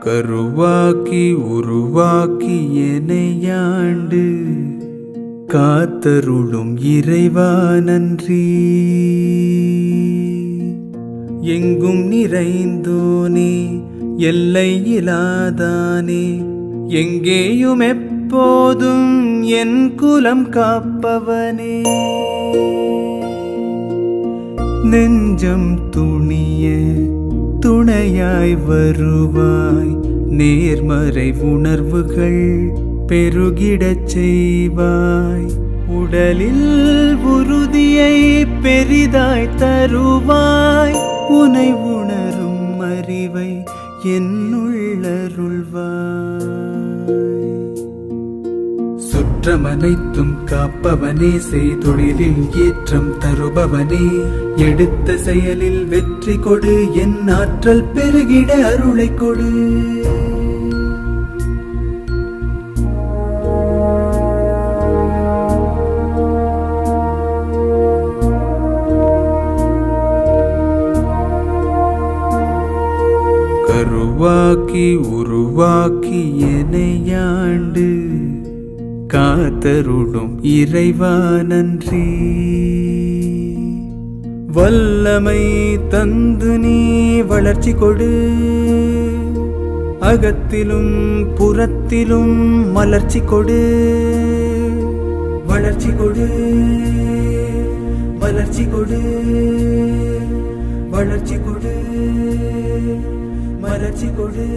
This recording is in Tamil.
கருவாக்கி உருவாக்கி எனையாண்டு காத்தருளும் இறைவா நன்றி. எங்கும் நிறைந்தோனே எல்லை இலாதானே, எங்கேயும் எப்போதும் என் குலம் காப்பவனே. நெஞ்சம் துணிய துணையாய் வருவாய், நேர்மறை உணர்வுகள் பெருகிடச் செய்வாய். உடலில் உறுதியை பெரிதாய் தருவாய், உனை உணரும் அறிவை என்னுள்ளருள்வாய். சுற்றமனைத்தும் காப்பவனே, செய்தொழிலில் ஏற்றம் தருபவனே, எடுத்த செயலில் வெற்றி கொடு, என் ஆற்றல் பெருகிட அருளை கொடு. கருவாக்கி உருவாக்கி எனையாண்டு காத்தருளும் இறைவா நன்றி. வல்லமை தந்து நீ வளர்ச்சி கொடு, அகத்திலும் புறத்திலும் மலர்ச்சி கொடு. வளர்ச்சி கொடு, வளர்ச்சி கொடு, வளர்ச்சி கொடு, மலர்ச்சி கொடு.